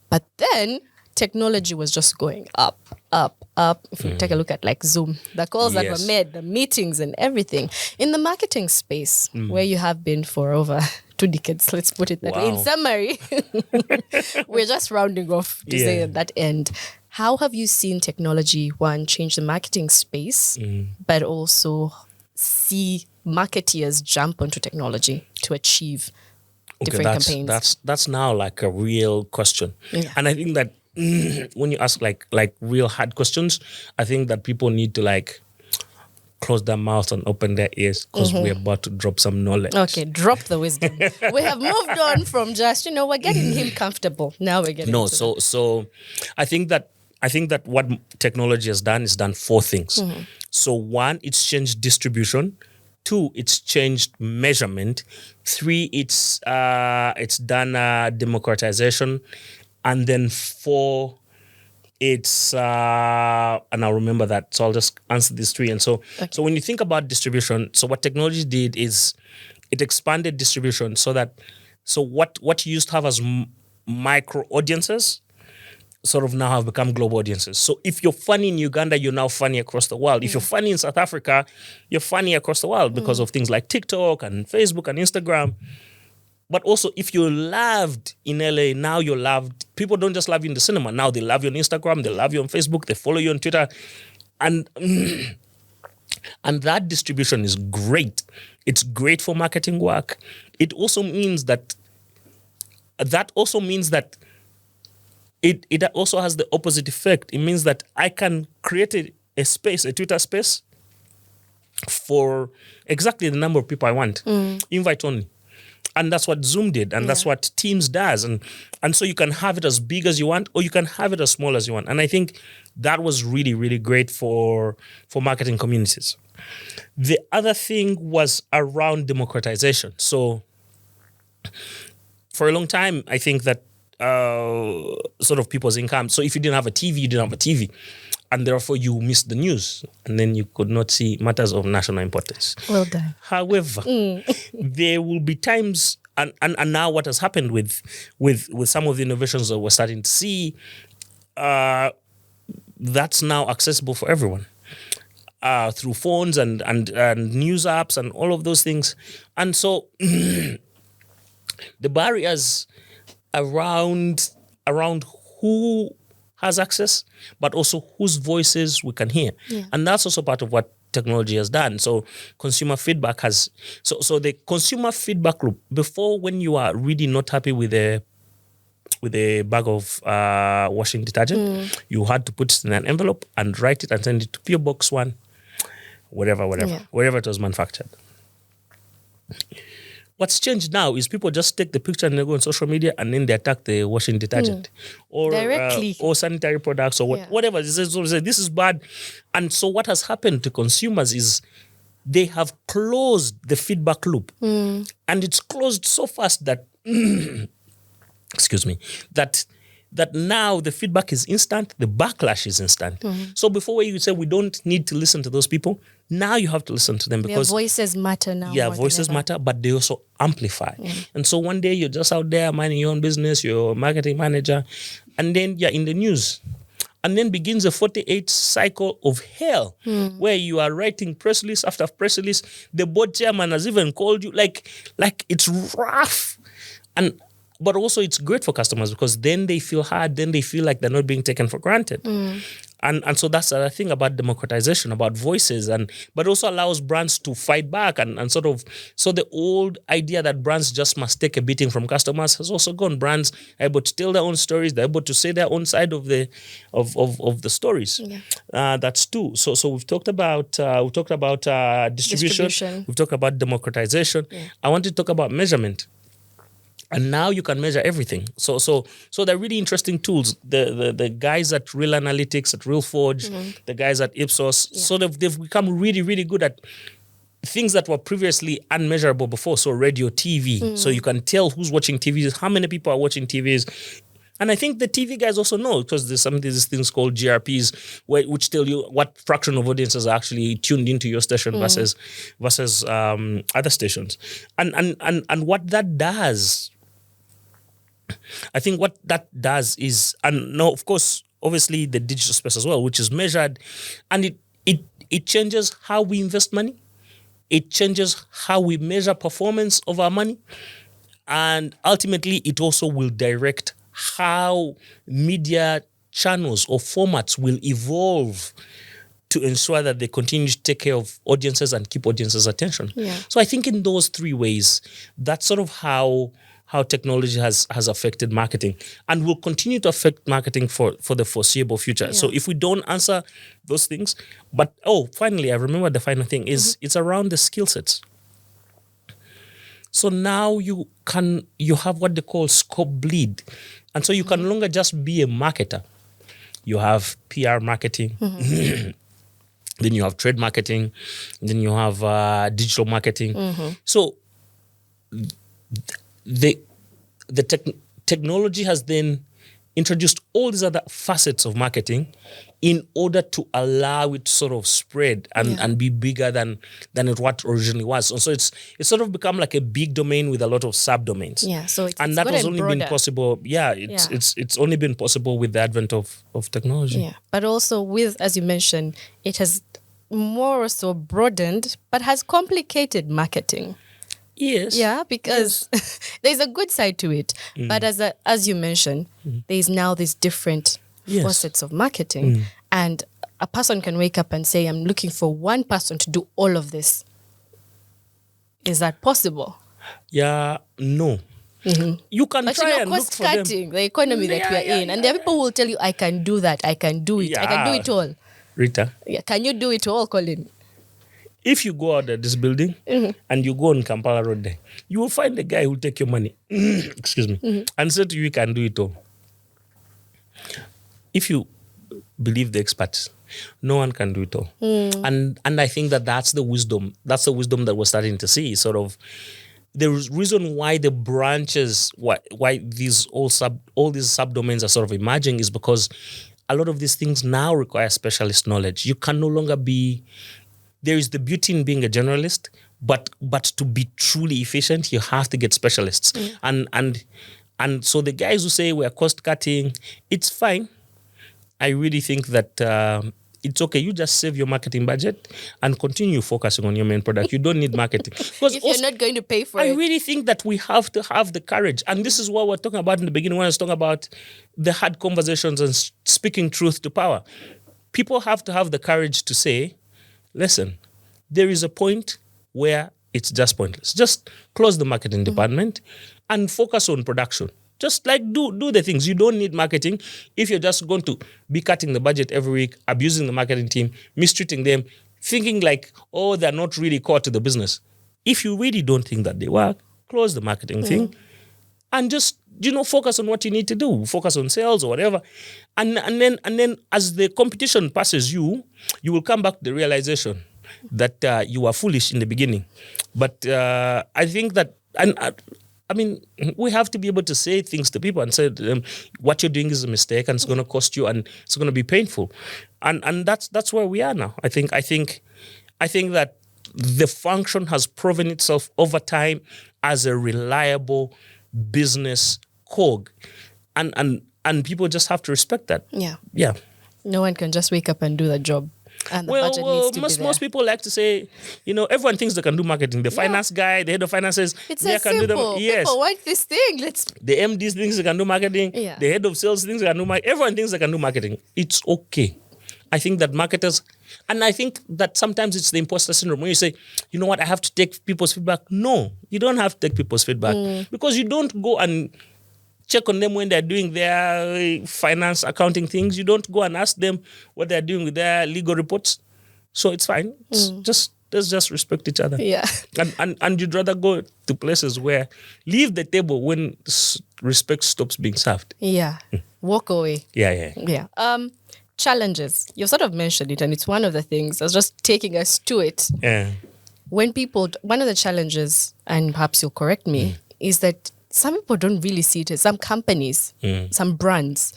But then technology was just going up, up, up. If you take a look at like Zoom, the calls that Yes. were made, the meetings and everything. In the marketing space, where you have been for over 2 decades, let's put it that way. In Wow. summary, we're just rounding off to say Yeah. at that end. How have you seen technology, one, change the marketing space, but also see marketeers jump onto technology to achieve different campaigns? That's now like a real question. Yeah. And I think that when you ask like real hard questions, I think that people need to like close their mouths and open their ears, because we're about to drop some knowledge. Okay, drop the wisdom. We have moved on from just, we're getting him comfortable. Now we're getting No, to so I think that what technology has done is done 4 things. So 1, it's changed distribution. 2, it's changed measurement. 3, it's done democratization, and then 4, it's and I'll remember that. So I'll just answer these 3. And so when you think about distribution, so what technology did is it expanded distribution so what you used to have as micro audiences sort of now have become global audiences. So if you're funny in Uganda, you're now funny across the world. If you're funny in South Africa, you're funny across the world because of things like TikTok and Facebook and Instagram. But also, if you're loved in LA, now you're loved. People don't just love you in the cinema. Now they love you on Instagram, they love you on Facebook, they follow you on Twitter. And that distribution is great. It's great for marketing work. It also means that it also has the opposite effect. It means that I can create a space, a Twitter space, for exactly the number of people I want. Invite only. And that's what Zoom did, and that's what Teams does. And so you can have it as big as you want, or you can have it as small as you want. And I think that was really, really great for marketing communities. The other thing was around democratization. So for a long time, I think that sort of people's income. So if you didn't have a TV, you didn't have a TV. And therefore you missed the news. And then you could not see matters of national importance. Well done. However, there will be times, and now what has happened with some of the innovations that we're starting to see, that's now accessible for everyone. Through phones and news apps and all of those things. And so the barriers around who has access, but also whose voices we can hear. And that's also part of what technology has done. So consumer feedback has, so the consumer feedback loop, before, when you are really not happy with a bag of washing detergent, you had to put it in an envelope and write it and send it to PO Box 1, wherever it was manufactured. What's changed now is people just take the picture and they go on social media and then they attack the washing detergent or directly, or sanitary products or whatever. They say, this is bad. And so what has happened to consumers is they have closed the feedback loop. And it's closed so fast that, excuse me, that now the feedback is instant, the backlash is instant. So before, where you say we don't need to listen to those people, now you have to listen to them, because their voices matter now. Yeah, voices matter, but they also amplify. And so one day you're just out there minding your own business, you're a marketing manager, and then you're in the news. And then begins a 48 cycle of hell, where you are writing press release after press release. The board chairman has even called you, like it's rough. But also it's great for customers, because then they feel hard, then they feel like they're not being taken for granted. And so that's the thing about democratization, about voices, but also allows brands to fight back and sort of, so the old idea that brands just must take a beating from customers has also gone. Brands are able to tell their own stories, they're able to say their own side of the stories. That's two. So we've talked about distribution. We've talked about democratization. I want to talk about measurement. And now you can measure everything. So they're really interesting tools. The guys at Real Analytics, at Reforge, the guys at Ipsos, sort of they've become really, really good at things that were previously unmeasurable before. So radio, TV. So you can tell who's watching TVs, how many people are watching TVs. And I think the TV guys also know, because there's some of these things called GRPs, which tell you what fraction of audiences are actually tuned into your station versus other stations. And what that does, I think what that does is, and now of course, obviously the digital space as well, which is measured, and it changes how we invest money. It changes how we measure performance of our money. And ultimately, it also will direct how media channels or formats will evolve to ensure that they continue to take care of audiences and keep audiences' attention. Yeah. So I think in those three ways, that's sort of how technology has affected marketing and will continue to affect marketing for the foreseeable future. Yeah. So if we don't answer those things, but finally, I remember the final thing is it's around the skill sets. So now you have what they call scope bleed. And so you can no longer just be a marketer. You have PR marketing, then you have trade marketing, then you have digital marketing. So the technology has then introduced all these other facets of marketing in order to allow it to sort of spread and be bigger than what originally was. And so it's sort of become like a big domain with a lot of subdomains. Yeah, so it's that has only been possible. It's only been possible with the advent of technology. Yeah, but also with, as you mentioned, it has more so broadened, but has complicated marketing. Yes. Yeah, because there's a good side to it. But as you mentioned, there's now these different facets of marketing. And a person can wake up and say, I'm looking for one person to do all of this. Is that possible? Yeah, no. You can try and look for them. Cost cutting, the economy that we are in. And there are people who will tell you, I can do that. I can do it. I can do it all. Rita. Yeah, can you do it all, Colin? If you go out at this building and you go on Kampala Road there, you will find a guy who will take your money, excuse me, and say to you, you can do it all. If you believe the experts, no one can do it all. And I think that's the wisdom. That's the wisdom that we're starting to see. Sort of the reason why the branches, why these all these subdomains are sort of emerging is because a lot of these things now require specialist knowledge. You can no longer be... There is the beauty in being a generalist, but to be truly efficient, you have to get specialists. And so the guys who say we're cost cutting, it's fine. I really think that it's okay. You just save your marketing budget and continue focusing on your main product. You don't need marketing. Because if you're not going to pay for it. I really think that we have to have the courage. And this is what we're talking about in the beginning when I was talking about the hard conversations and speaking truth to power. People have to have the courage to say, listen, there is a point where it's just pointless. Just close the marketing department and focus on production. Just like do the things. You don't need marketing if you're just going to be cutting the budget every week, abusing the marketing team, mistreating them, thinking like, they're not really core to the business. If you really don't think that they work, close the marketing thing and just, focus on what you need to do. Focus on sales or whatever. And then as the competition passes you will come back to the realization that you were foolish in the beginning. But I think that, we have to be able to say things to people and say to them, what you're doing is a mistake and it's going to cost you and it's going to be painful. And that's where we are now. I think that the function has proven itself over time as a reliable business cog. And people just have to respect that. Yeah. Yeah. No one can just wake up and do the job. And the budget needs to be there. Most people like to say, everyone thinks they can do marketing. The finance guy, the head of finance says, they can do them. Yes. People want this thing. The MDs thinks they can do marketing. Yeah. The head of sales thinks they can do marketing. Everyone thinks they can do marketing. It's okay. I think that marketers, and I think that sometimes it's the imposter syndrome when you say, you know what, I have to take people's feedback. No, you don't have to take people's feedback because you don't go and check on them when they're doing their finance, accounting things. You don't go and ask them what they're doing with their legal reports. So it's fine. It's just let's just respect each other. Yeah. And you'd rather go to places where leave the table when respect stops being served. Yeah. Walk away. Yeah. Challenges. You sort of mentioned it, and it's one of the things. I was just taking us to it. Yeah. When people, one of the challenges, and perhaps you'll correct me, is that some people don't really see it as some companies, some brands,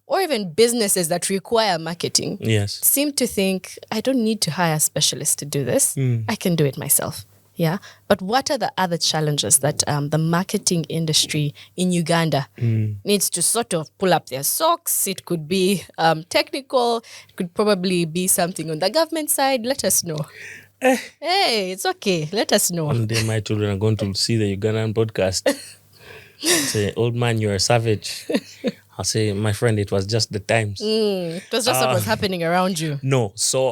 or even businesses that require marketing seem to think, I don't need to hire a specialist to do this. I can do it myself. Yeah. But what are the other challenges that the marketing industry in Uganda needs to sort of pull up their socks? It could be technical. It could probably be something on the government side. Let us know. Hey, it's okay. Let us know. One day my children are going to see the Ugandan podcast. Say, old man, you're a savage. I'll say, my friend, it was just the times. It was just what was happening around you. No. So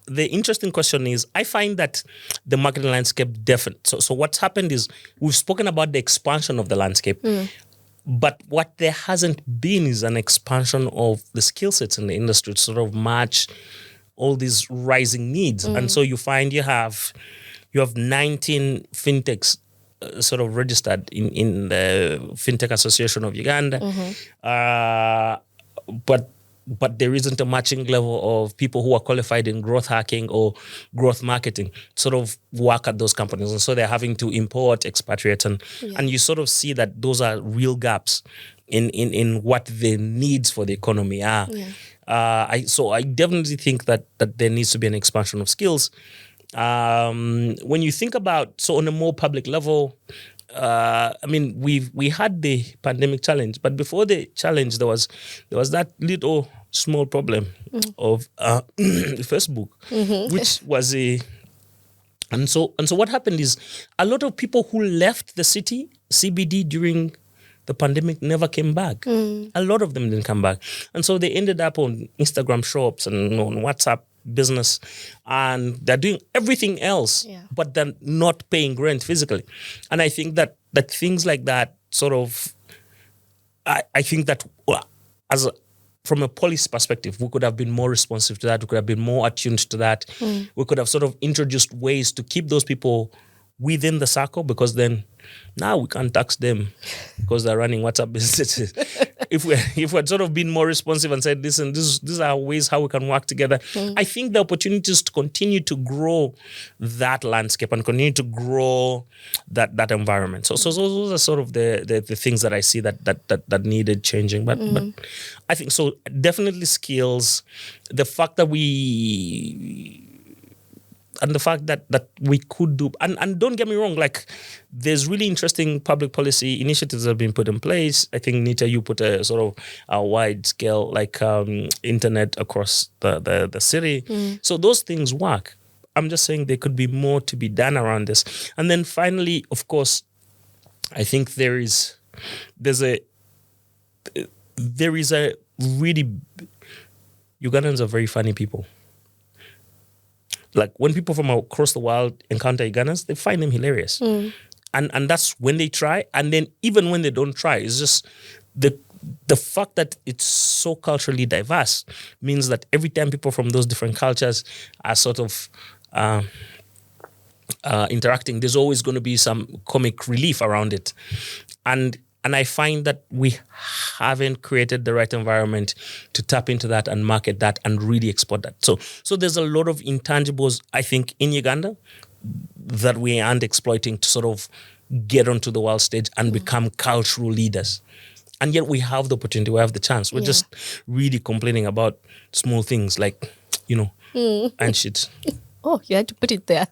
the interesting question is, I find that the marketing landscape different. So what's happened is we've spoken about the expansion of the landscape, but what there hasn't been is an expansion of the skill sets in the industry to sort of match all these rising needs. And so you find you have 19 fintechs sort of registered in the Fintech Association of Uganda, but there isn't a matching level of people who are qualified in growth hacking or growth marketing sort of work at those companies. And so they're having to import, expatriate, and you sort of see that those are real gaps in what the needs for the economy are. I definitely think that there needs to be an expansion of skills. When you think about, so on a more public level, we had the pandemic challenge, but before the challenge, there was that little small problem of Facebook, which was and so what happened is a lot of people who left the city CBD during the pandemic never came back. A lot of them didn't come back, and so they ended up on Instagram shops and on WhatsApp business, and they're doing everything else, but they're not paying rent physically. And I think that things like that sort of, I think that from a policy perspective, we could have been more responsive to that. We could have been more attuned to that. We could have sort of introduced ways to keep those people within the circle, because then now we can't tax them because they're running WhatsApp businesses. If we'd sort of been more responsive and said, listen, these are ways how we can work together, I think the opportunities to continue to grow that landscape and continue to grow that environment. So those are sort of the things that I see that needed changing. But I think so definitely skills, the fact that we could do, and don't get me wrong, like there's really interesting public policy initiatives that have been put in place. I think, Nita, you put a sort of a wide scale, like internet across the city. So those things work. I'm just saying there could be more to be done around this. And then finally, of course, I think there is a really, Ugandans are very funny people. Like when people from across the world encounter Ugandans, they find them hilarious. And that's when they try. And then even when they don't try, it's just the fact that it's so culturally diverse means that every time people from those different cultures are sort of interacting, there's always going to be some comic relief around it. And I find that we haven't created the right environment to tap into that and market that and really export that. So there's a lot of intangibles, I think, in Uganda that we aren't exploiting to sort of get onto the world stage and become cultural leaders. And yet we have the opportunity, we have the chance. We're just really complaining about small things like, and shit. Oh, you had to put it there.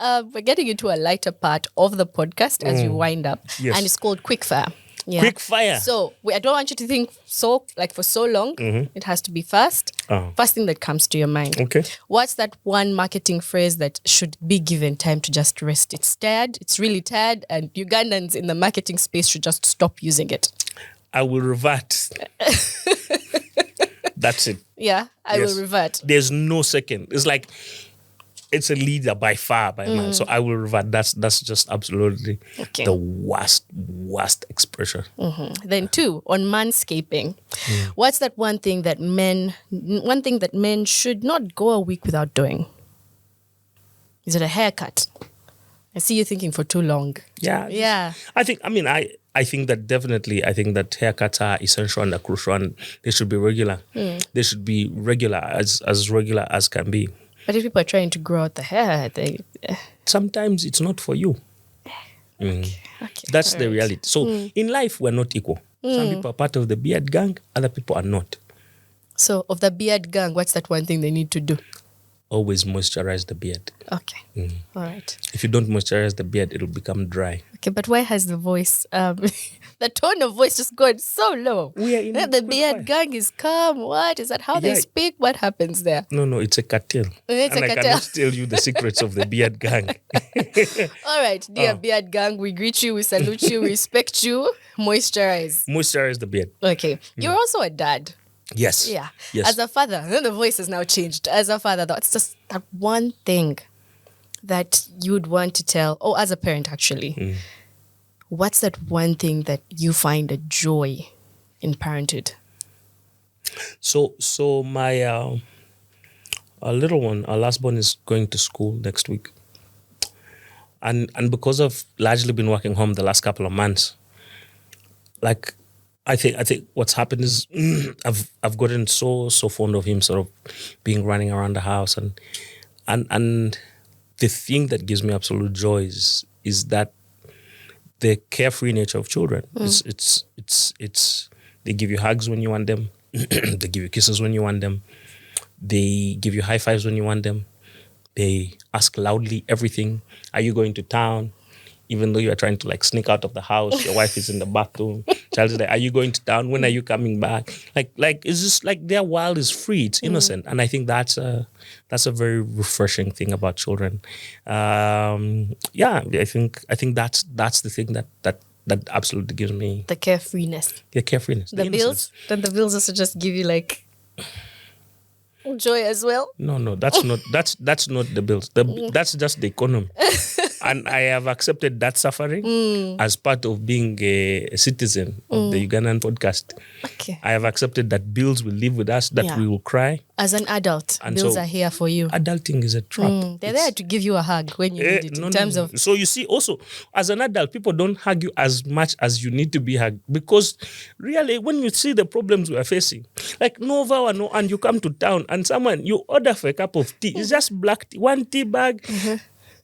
We're getting into a lighter part of the podcast as we wind up. Yes. And it's called Quickfire. Yeah. Quick fire. So I don't want you to think for so long. It has to be fast. First thing that comes to your mind. Okay. What's that one marketing phrase that should be given time to just rest? It's tired. It's really tired. And Ugandans in the marketing space should just stop using it. I will revert. That's it. Yeah, I will revert. There's no second. It's like it's a leader by far, by man. So I will revert. That's just absolutely the worst expression. Then 2, on manscaping. What's that one thing that men should not go a week without doing? Is it a haircut? I see you thinking for too long. Yeah. I think that definitely, I think that haircuts are essential and crucial, and they should be regular. They should be regular, as regular as can be. But if people are trying to grow out the hair, sometimes it's not for you. That's the reality. So in life, we're not equal. Some people are part of the beard gang, other people are not. So of the beard gang, what's that one thing they need to do? Always moisturize the beard. Okay. All right. If you don't moisturize the beard, it'll become dry. Okay, but why has the voice, the tone of voice just gone so low? The beard gang is calm. What? Is that how they speak? What happens there? No, it's a cartel. It's a cartel. I cannot tell you the secrets of the beard gang. All right, dear beard gang, we greet you, we salute you, we respect you. Moisturize. Moisturize the beard. Okay. You're also a dad. Yes. Yeah. Yes. As a father, the voice has now changed. As a father, that's just that one thing that you'd want to tell, or as a parent actually, what's that one thing that you find a joy in parenthood? So my our little one, our last born, is going to school next week. And because I've largely been working home the last couple of months, like, I think what's happened is I've gotten so fond of him sort of being running around the house, and the thing that gives me absolute joy is that the carefree nature of children. It's they give you hugs when you want them, they give you kisses when you want them, they give you high fives when you want them, they ask loudly everything. Are you going to town? Even though you are trying to sneak out of the house, your wife is in the bathroom, child is like, are you going to town? When are you coming back? Like it's just like their world is free, it's innocent. And I think that's a very refreshing thing about children. I think that's the thing that absolutely gives me the carefreeness. The carefreeness. The bills? Don't the bills also just give you joy as well? No, that's not the bills. That's just the economy. And I have accepted that suffering as part of being a citizen of the Ugandan Podcast. Okay. I have accepted that bills will live with us, that we will cry. As an adult, and bills are here for you. Adulting is a trap. They're there to give you a hug when you need it. Of So you see, also, as an adult, people don't hug you as much as you need to be hugged. Because really, when you see the problems we are facing, and you come to town and you order for a cup of tea, it's just black tea, one tea bag.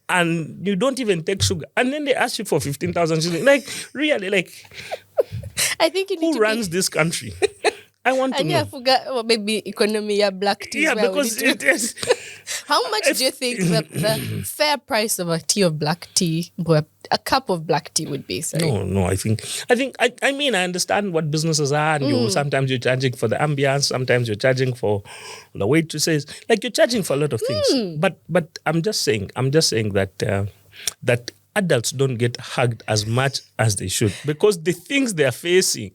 And you don't even take sugar. And then they ask you for 15,000 shillings. Really, I think you need who runs this country? I want to know. I forgot, maybe economy, black tea. Yeah, because it is. How much do you think the fair price of a tea of black tea, a cup of black tea would be? Sorry. No. I understand what businesses are, and sometimes you're charging for the ambience, sometimes you're charging for the waitresses. You're charging for a lot of things. But I'm just saying that that adults don't get hugged as much as they should, because the things they are facing.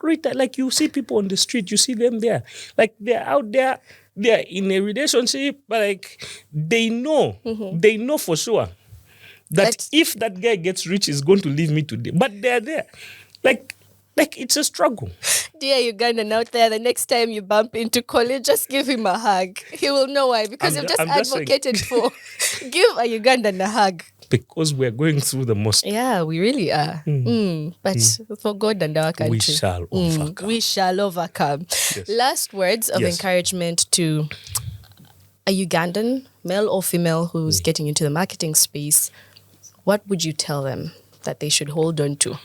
Rita, you see people on the street, you see them there. They're out there, they're in a relationship, but they know for sure that if that guy gets rich, he's going to leave me today. But they're there. It's a struggle. Dear Ugandan out there, the next time you bump into Colin, just give him a hug. He will know why, because you've just advocated for give a Ugandan a hug. Because we're going through the most. Yeah, we really are. But for God and our country, we shall overcome. We shall overcome. Yes. Last words of encouragement to a Ugandan, male or female, who's getting into the marketing space. What would you tell them that they should hold on to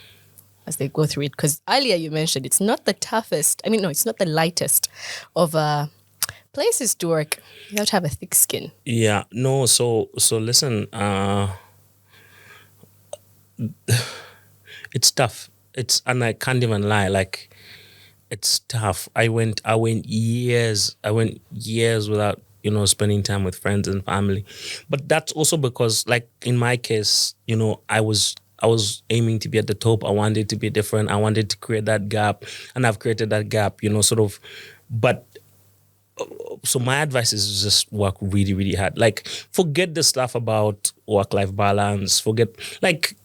as they go through it? Because earlier you mentioned it's not the toughest. It's not the lightest of places to work. You have to have a thick skin. Yeah. No. So listen. It's tough. And I can't even lie. It's tough. I went years without, spending time with friends and family. But that's also because, in my case, I was aiming to be at the top. I wanted to be different. I wanted to create that gap, and I've created that gap, but so my advice is just work really, really hard. Like, forget the stuff about work-life balance. Forget, like,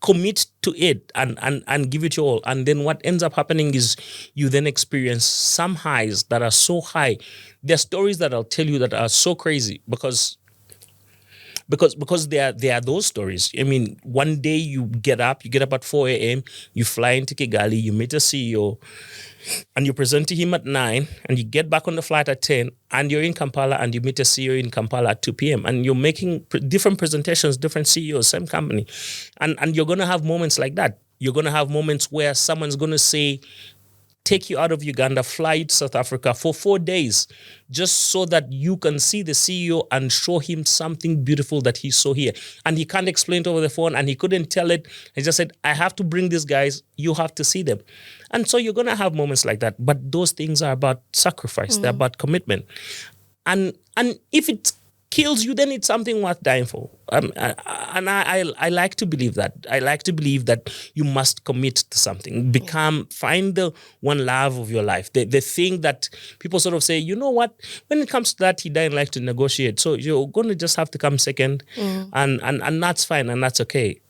commit to it and give it your all. And then what ends up happening is you then experience some highs that are so high. There are stories that I'll tell you that are so crazy because there are those stories. I mean, one day you get up at 4 a.m., you fly into Kigali, you meet a CEO, and you present to him at 9, and you get back on the flight at 10, and you're in Kampala, and you meet a CEO in Kampala at 2 p.m., and you're making different presentations, different CEOs, same company. And you're going to have moments like that. You're going to have moments where someone's going to say, take you out of Uganda, fly you to South Africa for 4 days, just so that you can see the CEO and show him something beautiful that he saw here. And he can't explain it over the phone, and he couldn't tell it. He just said, I have to bring these guys. You have to see them. And so you're going to have moments like that. But those things are about sacrifice. They're about commitment. And if it kills you, then it's something worth dying for. I like to believe that. I like to believe that you must commit to something. Find the one love of your life. The thing that people sort of say, you know what, when it comes to that, he doesn't like to negotiate. So you're going to just have to come second. And that's fine, and that's okay.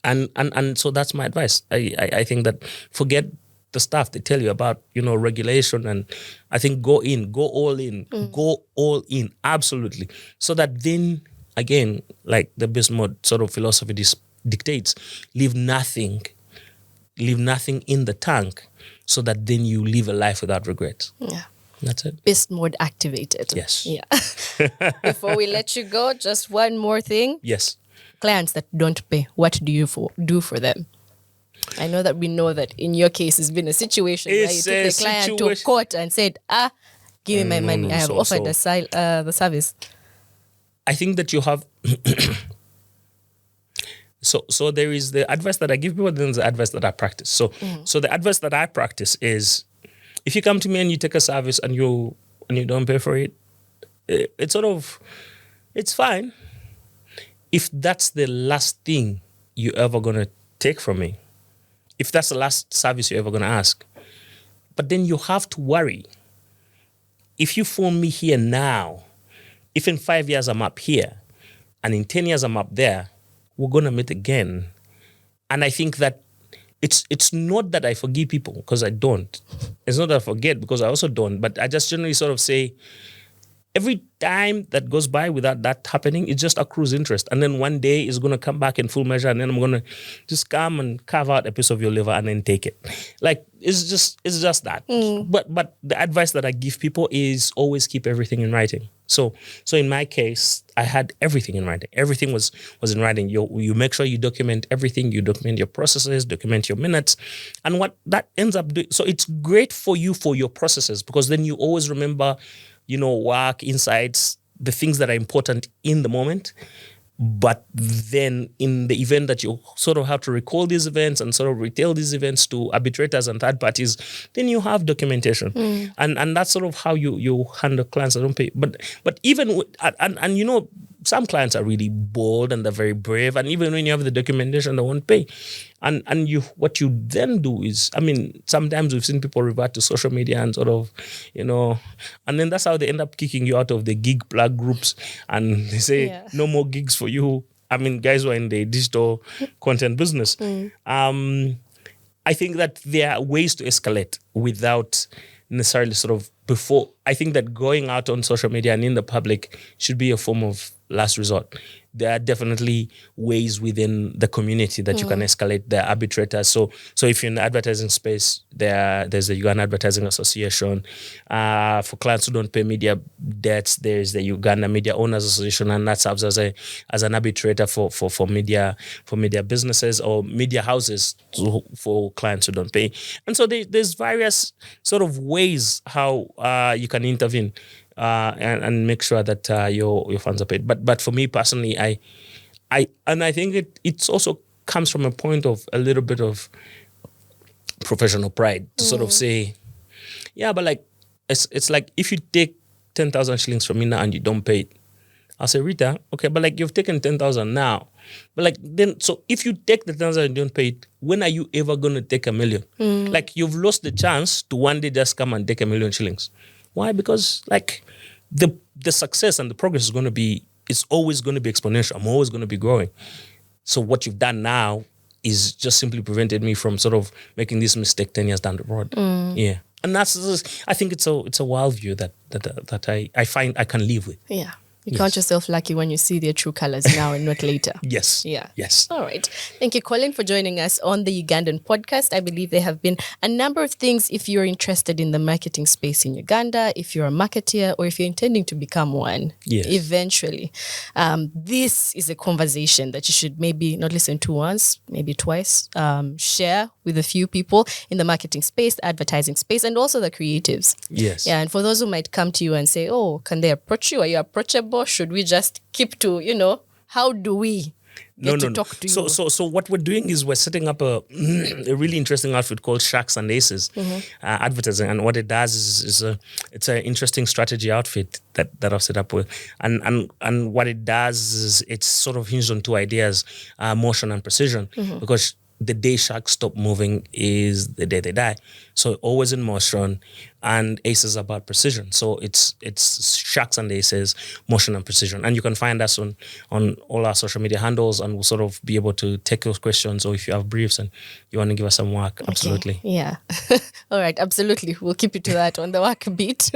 And so that's my advice. I think that forget the stuff they tell you about, regulation, and I think go all in, absolutely. So that then, again, like the business mode sort of philosophy dictates, leave nothing in the tank, so that then you live a life without regrets. Yeah. That's it. Beast mode activated. Yes. Yeah. Before we let you go, just one more thing. Yes. Clients that don't pay, what do you do for them? I know that in your case, it's been a situation where you took the client to court and said, give me my money. I have offered the service. I think that you have... So there is the advice that I give people, then there's the advice that I practice. So the advice that I practice is, if you come to me and you take a service and you don't pay for it, it's fine. If that's the last thing you're ever going to take from me, if that's the last service you're ever going to ask, but then you have to worry. If you phone me here now, if in 5 years I'm up here and in 10 years I'm up there, we're going to meet again. And I think that it's not that I forgive people, because I don't. It's not that I forget, because I also don't. But I just generally sort of say, every time that goes by without that happening, it just accrues interest. And then one day it's going to come back in full measure, and then I'm going to just come and carve out a piece of your liver and then take it. Like, it's just that. But the advice that I give people is always keep everything in writing. So in my case, I had everything in writing. Everything was in writing. You make sure you document everything. You document your processes, document your minutes. And what that ends up doing, so it's great for you for your processes, because then you always remember, work, insights, the things that are important in the moment. But then in the event that you sort of have to recall these events and sort of retell these events to arbitrators and third parties, then you have documentation. And that's sort of how you handle clients that don't pay. But even, some clients are really bold and they're very brave. And even when you have the documentation, they won't pay. And what you then do is, sometimes we've seen people revert to social media and sort of, and then that's how they end up kicking you out of the gig plug groups. And they say, no more gigs for you. Guys who are in the digital content business. I think that there are ways to escalate without necessarily sort of before. I think that going out on social media and in the public should be a form of last resort. There are definitely ways within the community that you can escalate the arbitrators. So if you're in the advertising space, there's the Ugandan Advertising Association. For clients who don't pay media debts, there's the Uganda Media Owners Association, and that serves as an arbitrator for media businesses or media houses for clients who don't pay. And so there's various sort of ways how you can intervene. And make sure that your funds are paid. But for me personally, I think it's also comes from a point of a little bit of professional pride to sort of say, yeah, but like it's like if you take 10,000 shillings from me now and you don't pay it, I'll say, Rita, okay, but like you've taken 10,000 now, but like then so if you take the 10,000 and don't pay it, when are you ever going to take $1 million? Like you've lost the chance to one day just come and take $1 million shillings. Why? Because like the success and the progress is going to be, it's always going to be exponential. I'm always going to be growing. So what you've done now is just simply prevented me from sort of making this mistake 10 years down the road. Yeah. And that's, I think it's a wild view that I find I can live with. Yeah. You count yourself lucky when you see their true colors now and not later. Yes. Yeah. Yes. All right. Thank you, Colin, for joining us on the Ugandan podcast. I believe there have been a number of things if you're interested in the marketing space in Uganda, if you're a marketeer, or if you're intending to become one eventually. This is a conversation that you should maybe not listen to once, maybe twice, share with a few people in the marketing space, the advertising space, and also the creatives. Yes. Yeah. And for those who might come to you and say, oh, can they approach you? Are you approachable? Should we just keep to, how do we get to talk to you? So what we're doing is we're setting up a really interesting outfit called Sharks and Aces advertising. And what it does is it's an interesting strategy outfit that I've set up with. And what it does is it's sort of hinged on two ideas, motion and precision, because the day sharks stop moving is the day they die. So always in motion, and aces about precision. So it's sharks and aces, motion and precision. And you can find us on all our social media handles, and we'll sort of be able to take those questions, or if you have briefs and you want to give us some work, absolutely. Okay. Yeah. All right, absolutely. We'll keep you to that on the work bit.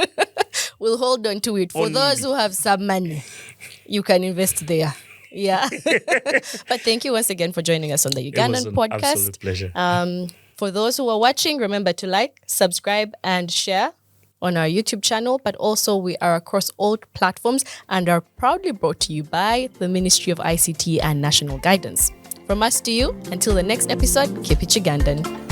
We'll hold on to it. For those who have some money, you can invest there. Yeah. But thank you once again for joining us on the Ugandan podcast. Absolute pleasure. For those who are watching, remember to like, subscribe, and share on our YouTube channel. But also we are across all platforms and are proudly brought to you by the Ministry of ICT and National Guidance. From us to you, until the next episode, keep it Ugandan.